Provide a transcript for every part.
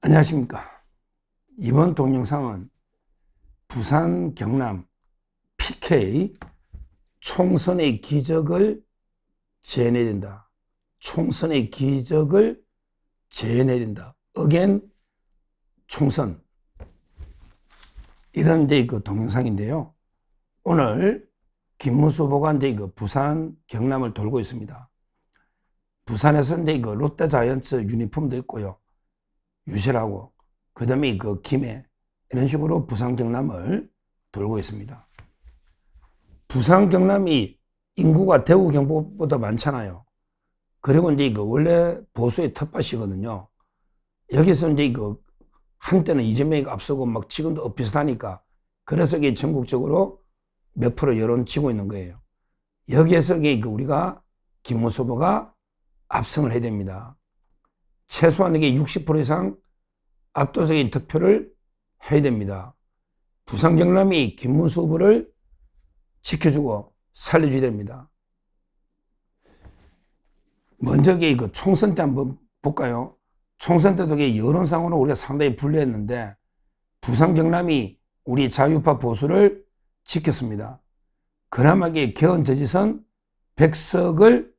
안녕하십니까. 이번 동영상은 부산 경남 PK 총선의 기적을 재현해야 된다. 총선의 기적을 재현해야 된다. again 총선. 이런 그 동영상인데요. 오늘 김문수 후보가 부산 경남을 돌고 있습니다. 부산에서 그 롯데자이언츠 유니폼도 있고요. 유실하고 그 다음에 김해 이런 식으로 부산 경남을 돌고 있습니다. 부산 경남이 인구가 대구 경북보다 많잖아요. 그리고 원래 보수의 텃밭이거든요. 여기서 한때는 이재명이 앞서고 막 지금도 비슷하니까 그래서 이게 전국적으로 몇 프로 여론 지고 있는 거예요. 여기에서 우리가 김문수 후보가 압승을 해야 됩니다. 최소한 이게 60% 이상 압도적인 득표를 해야 됩니다. 부산 경남이 김문수 후보를 지켜주고 살려줘야 됩니다. 먼저 총선 때 한번 볼까요? 총선 때도 여론상으로 우리가 상당히 불리했는데 부산 경남이 우리 자유파 보수를 지켰습니다. 그나마 개헌저지선 100석을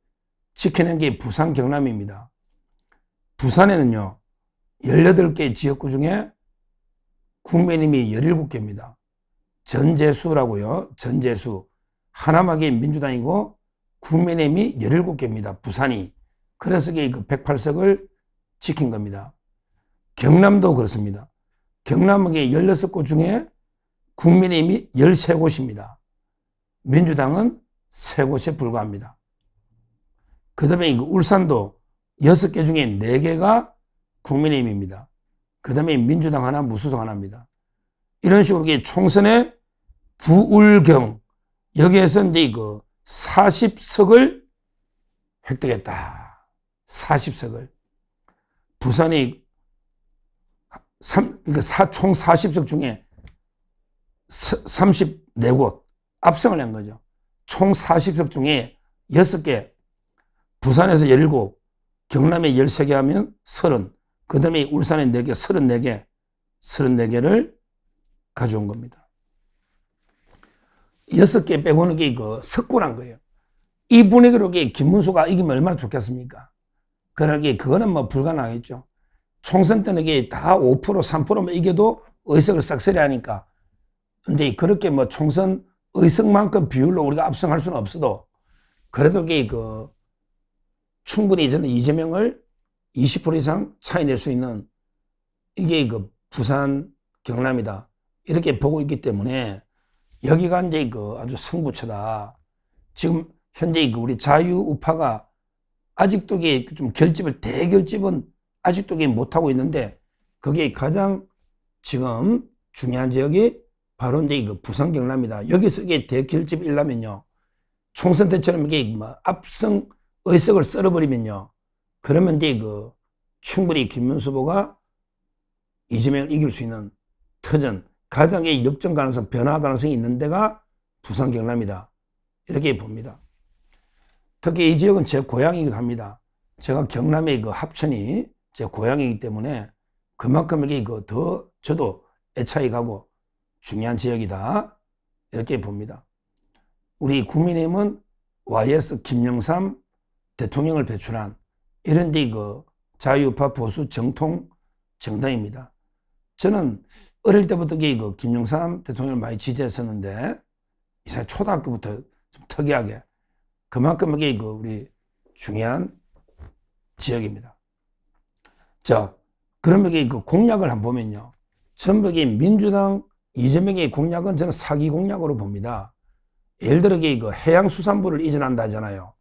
지켜낸 게 부산 경남입니다. 부산에는요 18개 지역구 중에 국민의힘이 17개입니다. 전재수라고요. 전재수. 하나마게 민주당이고 국민의힘이 17개입니다. 부산이. 그래서 108석을 지킨 겁니다. 경남도 그렇습니다. 경남은 16곳 중에 국민의힘이 13곳입니다. 민주당은 3곳에 불과합니다. 그 다음에 울산도 6개 중에 4개가 국민의힘입니다. 그 다음에 민주당 하나, 무소속 하나입니다. 이런 식으로 총선의 부울경, 여기에서 40석을 획득했다. 40석을. 부산이 총 40석 중에 34곳 압승을 한 거죠. 총 40석 중에 6개, 부산에서 17, 경남에 13개 하면 30, 그 다음에 울산에 4개, 34개를 가져온 겁니다. 6개 빼고는 석군한 거예요. 이 분위기로 김문수가 이기면 얼마나 좋겠습니까? 그러기에 그거는 뭐 불가능하겠죠. 총선 때는 다 5%, 3%만 이겨도 의석을 싹쓸이 하니까. 근데 그렇게 뭐 총선 의석만큼 비율로 우리가 압승할 수는 없어도 그래도 충분히 저는 이재명을 20% 이상 차이 낼 수 있는 이게 부산 경남이다. 이렇게 보고 있기 때문에 여기가 아주 승부처다. 지금 현재 우리 자유우파가 아직도 좀 대결집은 아직도 못하고 있는데 그게 가장 지금 중요한 지역이 바로 부산 경남이다. 여기서 대결집이 일라면요. 총선 때처럼 압승 의석을 썰어버리면요. 그러면 충분히 김문수 후보가 이재명을 이길 수 있는 터전, 가장 역전 가능성, 변화 가능성이 있는 데가 부산 경남이다. 이렇게 봅니다. 특히 이 지역은 제 고향이기도 합니다. 제가 경남의 합천이 제 고향이기 때문에 그만큼 더 저도 애착이 가고 중요한 지역이다. 이렇게 봅니다. 우리 국민의힘은 YS 김영삼 대통령을 배출한 이런 자유우파 보수 정통 정당입니다. 저는 어릴 때부터 김영삼 대통령을 많이 지지했었는데 이사 초등학교부터 좀 특이하게 그만큼 우리 중요한 지역입니다. 자, 그러면 공약을 한번 보면요. 전부 민주당 이재명의 공약은 저는 사기 공약으로 봅니다. 예를 들어 해양수산부를 이전한다 하잖아요.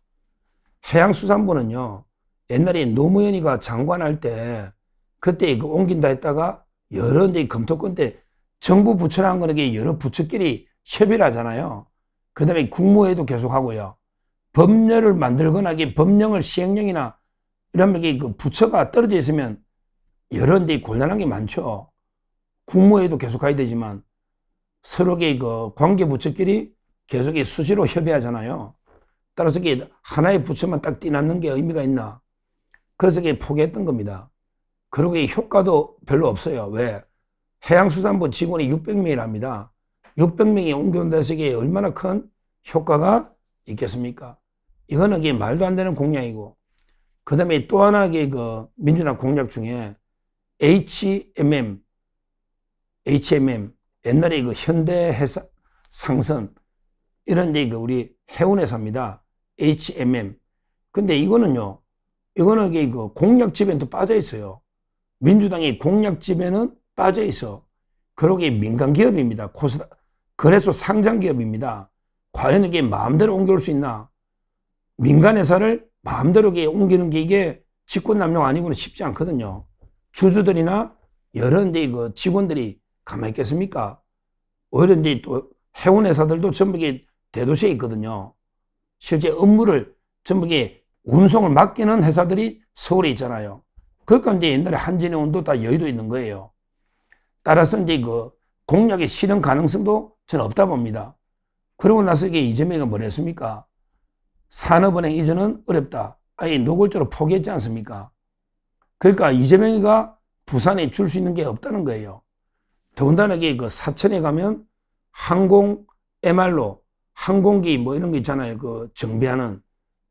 해양수산부는요. 옛날에 노무현이가 장관할 때 그때 옮긴다 했다가 여러 검토권 때 정부 부처라는 거는 여러 부처끼리 협의를 하잖아요. 그 다음에 국무회의도 계속 하고요. 법률을 만들거나 법령을 시행령이나 이러면 부처가 떨어져 있으면 여러 데 곤란한 게 많죠. 국무회의도 계속 가야 되지만 서로 관계 부처끼리 계속 수시로 협의하잖아요. 따라서 하나의 부처만 딱 띄놨는 게 의미가 있나. 그래서 포기했던 겁니다. 그리고 이 효과도 별로 없어요. 왜? 해양수산부 직원이 600명이랍니다. 600명이 옮겨온다 해서 이게 얼마나 큰 효과가 있겠습니까? 이거는 이게 말도 안 되는 공약이고, 그 다음에 또 하나 그 민주당 공약 중에 HMM, 옛날에 그 현대해사 상선, 이런 데 그 우리 해운회사입니다. HMM. 근데 이거는요, 이거는 이게 그 공약집에는 또 빠져 있어요. 민주당의 공약집에는 빠져 있어. 그러고 민간 기업입니다. 거래소 상장 기업입니다. 과연 이게 마음대로 옮겨올 수 있나? 민간 회사를 마음대로 옮기는 게 이게 직권남용 아니고는 쉽지 않거든요. 주주들이나 여러 데 그 직원들이 가만히 있겠습니까? 오히려 이제 또 해운 회사들도 전부 이게 대도시에 있거든요. 실제 업무를 전부 이게 운송을 맡기는 회사들이 서울에 있잖아요. 그러니까 이제 옛날에 한진해운도 다 여의도 있는 거예요. 따라서 이제 그 공약의 실현 가능성도 저는 없다 봅니다. 그러고 나서 이게 이재명이가 뭘 했습니까? 산업은행 이전은 어렵다. 아예 노골적으로 포기했지 않습니까? 그러니까 이재명이가 부산에 줄 수 있는 게 없다는 거예요. 더군다나 그 사천에 가면 항공 MR로 항공기 뭐 이런 거 있잖아요. 그 정비하는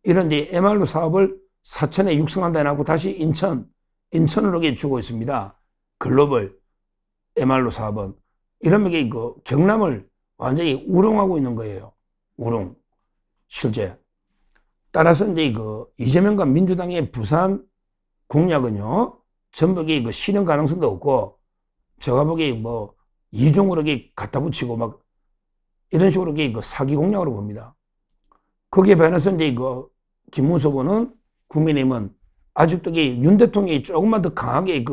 이런 이제 MR로 사업을 사천에 육성한다 해놓고 다시 인천으로 주고 있습니다. 글로벌 MR로 사업은. 이러면 이게 그 경남을 완전히 우롱하고 있는 거예요. 우롱. 실제. 따라서 이제 그 이재명과 민주당의 부산 공약은요, 전부 그 실현 가능성도 없고, 제가 보기에 뭐 이중으로 갖다 붙이고 막 이런 식으로 그 사기 공약으로 봅니다. 거기에 반해서 이제 그 김문수 후보는 국민의힘은 아직도 윤 대통령이 조금만 더 강하게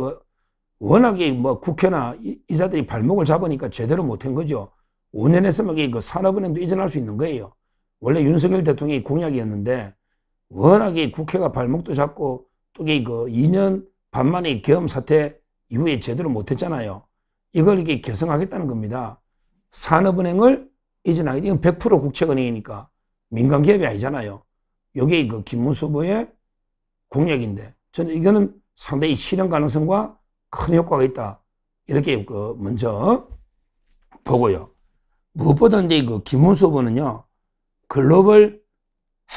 워낙에 뭐 국회나 이사들이 발목을 잡으니까 제대로 못한 거죠. 5년 했으면 그 산업은행도 이전할 수 있는 거예요. 원래 윤석열 대통령이 공약이었는데 워낙에 국회가 발목도 잡고 또 그 2년 반 만에 계엄 사태 이후에 제대로 못했잖아요. 이걸 이렇게 개성하겠다는 겁니다. 산업은행을 이전하게 이건 100% 국책은행이니까 민간 기업이 아니잖아요. 이게 그 김문수 후보의 공약인데 저는 이거는 상당히 실현 가능성과 큰 효과가 있다. 이렇게 먼저 보고요. 무엇보다 이제 그 김문수 후보는요, 글로벌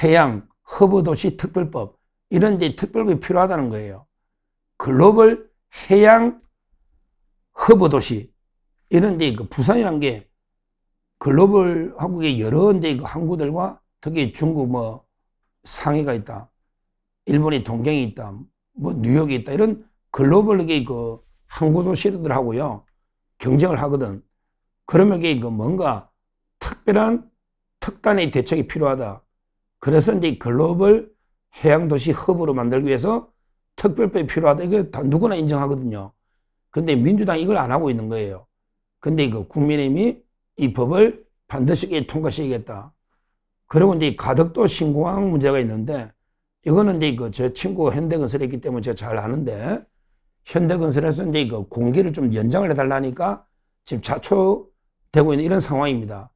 해양 허브도시 특별법, 이런 이제 특별법이 필요하다는 거예요. 글로벌 해양 허브도시, 이런 이제 그 부산이란 게 글로벌 한국의 여러 이제 그 항구들과 특히 중국 뭐 상해가 있다, 일본의 동경이 있다, 뭐 뉴욕이 있다, 이런 글로벌하게 그 항구도시들 하고요 경쟁을 하거든. 그러면 이게 뭔가 특별한 특단의 대책이 필요하다. 그래서 이제 글로벌 해양도시 허브로 만들기 위해서 특별법이 필요하다. 이거 다 누구나 인정하거든요. 근데 민주당이 이걸 안 하고 있는 거예요. 근데 국민의힘이 이 법을 반드시 통과시키겠다. 그리고 이제 가덕도 신공항 문제가 있는데, 이거는 이제 제 친구가 현대건설에 있기 때문에 제가 잘 아는데, 현대건설에서 이제 공기를 좀 연장을 해달라니까 지금 자초되고 있는 이런 상황입니다.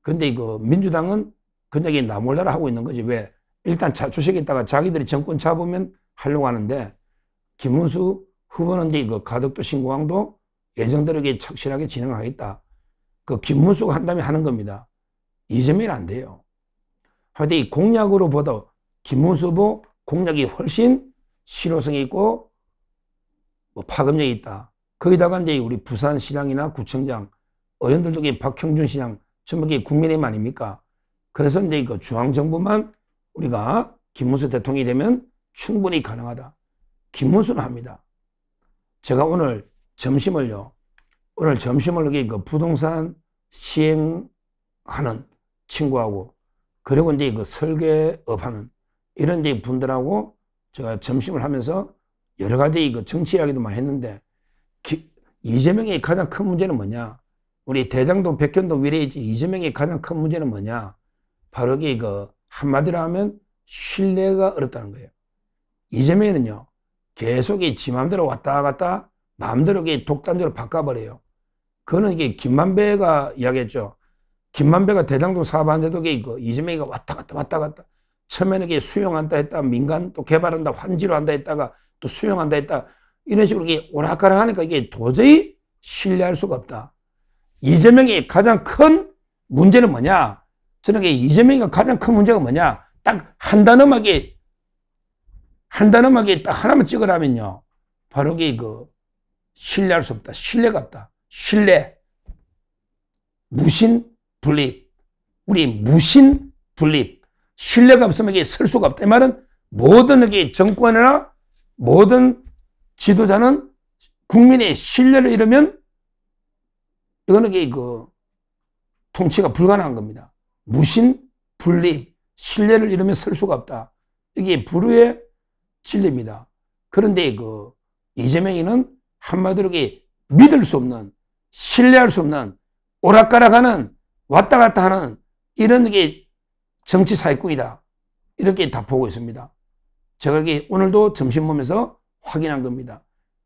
근데 민주당은 그냥 나몰라라 하고 있는 거지. 왜? 일단 자초시켰다가 자기들이 정권 잡으면 하려고 하는데, 김문수 후보는 이제 가덕도 신공항도 예정대로 착실하게 진행하겠다. 김문수가 한다면 하는 겁니다. 이재명이 안 돼요. 하여튼 이 공약으로 보다 김문수 후보 공약이 훨씬 실효성이 있고 뭐 파급력이 있다. 거기다가 이제 우리 부산시장이나 구청장, 의원들도 박형준 시장 전부 국민의힘 아닙니까? 그래서 이제 중앙정부만 우리가 김문수 대통령이 되면 충분히 가능하다. 김문수는 합니다. 제가 오늘 점심을 부동산 시행하는 친구하고, 그리고 이제 설계업 하는 이런 이제 분들하고 제가 점심을 하면서 여러 가지 정치 이야기도 많이 했는데, 이재명의 가장 큰 문제는 뭐냐? 우리 대장동, 백현동 위례지 이재명의 가장 큰 문제는 뭐냐? 바로 이게 한마디로 하면 신뢰가 어렵다는 거예요. 이재명은요, 계속 지 맘대로 왔다 갔다 마음대로 독단적으로 바꿔버려요. 그거는 김만배가 이야기했죠. 김만배가 대장동 사업하는데도 이재명이가 왔다 갔다. 처음에는 수용한다 했다, 민간 또 개발한다, 환지로 한다 했다가 또 수용한다 했다. 이런 식으로 이게 오락가락 하니까 이게 도저히 신뢰할 수가 없다. 이재명의 가장 큰 문제는 뭐냐? 저는 이재명이가 가장 큰 문제가 뭐냐? 딱 한 단어막에 딱 하나만 찍으라면요. 바로 신뢰할 수 없다. 신뢰가 없다. 신뢰. 무신, 분립. 우리 무신, 분립. 신뢰가 없으면 이게 설 수가 없다. 이 말은 모든 정권이나 모든 지도자는 국민의 신뢰를 잃으면 이거는 통치가 불가능한 겁니다. 무신, 분립, 신뢰를 잃으면 설 수가 없다. 이게 불후의 진리입니다. 그런데 이재명이는 한마디로 믿을 수 없는, 신뢰할 수 없는, 오락가락하는, 왔다 갔다 하는 이런 정치 사기꾼이다. 이렇게 다 보고 있습니다. 제가 오늘도 점심 먹으면서 확인한 겁니다.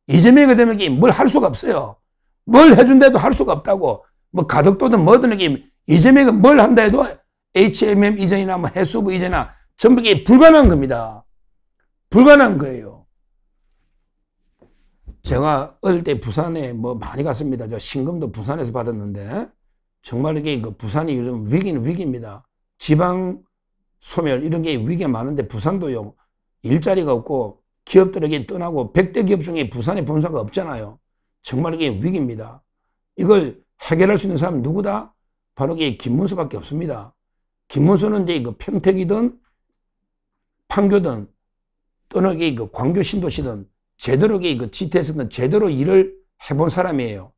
이재명이 되면 뭘 할 수가 없어요. 뭘 해준다도 할 수가 없다고. 뭐 가덕도든 뭐든 이재명이 뭘 한다 해도 HMM 이전이나 뭐 해수부 이전이나 전부 불가능한 겁니다. 불가능한 거예요. 제가 어릴 때 부산에 많이 갔습니다. 저 신금도 부산에서 받았는데 정말 부산이 요즘 위기는 위기입니다. 지방 소멸 이런 게 위기가 많은데 부산도요. 일자리가 없고 기업들에게 떠나고 100대 기업 중에 부산에 본사가 없잖아요. 정말 이게 위기입니다. 이걸 해결할 수 있는 사람은 누구다? 바로 김문수밖에 없습니다. 김문수는 평택이든 판교든 또는 광교 신도시든 제대로 GTS든 제대로 일을 해본 사람이에요.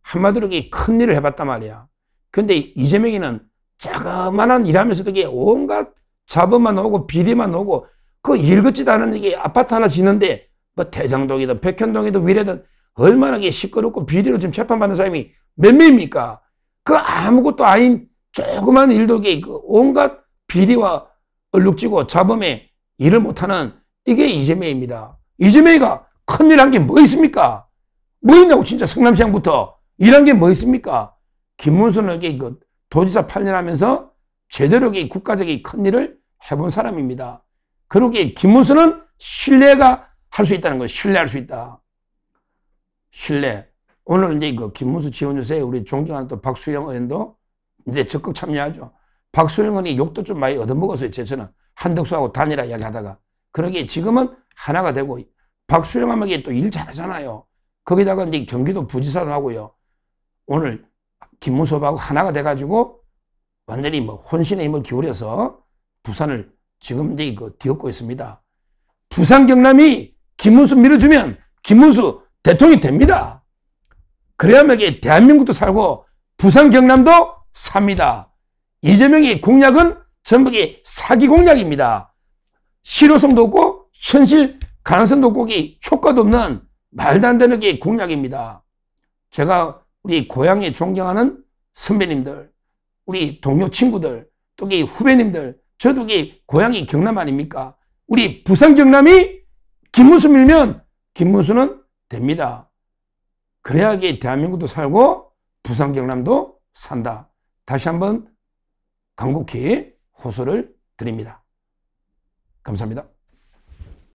한마디로 큰 일을 해봤단 말이야. 근데 이재명이는 자그마한 일하면서도 온갖 자본만 오고 비리만 오고 그 일 같지도 않은 아파트 하나 짓는데 뭐 대장동이든 백현동이든 위례든 얼마나 시끄럽고 비리로 지금 재판받는 사람이 몇 명입니까? 그 아무것도 아닌 조그만 일도 온갖 비리와 얼룩지고 자범에 일을 못하는 이게 이재명입니다. 이재명이가 큰일 한 게 뭐 있습니까? 뭐 있냐고 진짜 성남시장부터 일한 게 뭐 있습니까? 김문수는 도지사 8년 하면서 제대로 국가적인 큰 일을 해본 사람입니다. 그리고 김문수는 신뢰가 할 수 있다는 거, 신뢰할 수 있다. 신뢰. 오늘 김문수 지원 유세에 우리 존경하는 또 박수영 의원도 이제 적극 참여하죠. 박수영 의원이 욕도 좀 많이 얻어먹었어요. 저는 한덕수하고 단일화 이야기 하다가. 그러기에 지금은 하나가 되고, 박수영 하면 또 일 잘하잖아요. 거기다가 경기도 부지사도 하고요. 오늘 김문수하고 하나가 돼가지고 완전히 혼신의 힘을 기울여서 부산을 지금 뒤엎고 있습니다. 부산 경남이 김문수 밀어주면 김문수 대통령이 됩니다. 그래야만 대한민국도 살고 부산 경남도 삽니다. 이재명의 공약은 전부 사기 공약입니다. 실효성도 없고 현실 가능성도 없고 효과도 없는 말도 안 되는 게 공약입니다. 제가 우리 고향에 존경하는 선배님들, 우리 동료 친구들, 또 후배님들, 저도 고향이 경남 아닙니까? 우리 부산 경남이 김문수 밀면 김문수는 됩니다. 그래야 대한민국도 살고 부산 경남도 산다. 다시 한번 간곡히 호소를 드립니다. 감사합니다.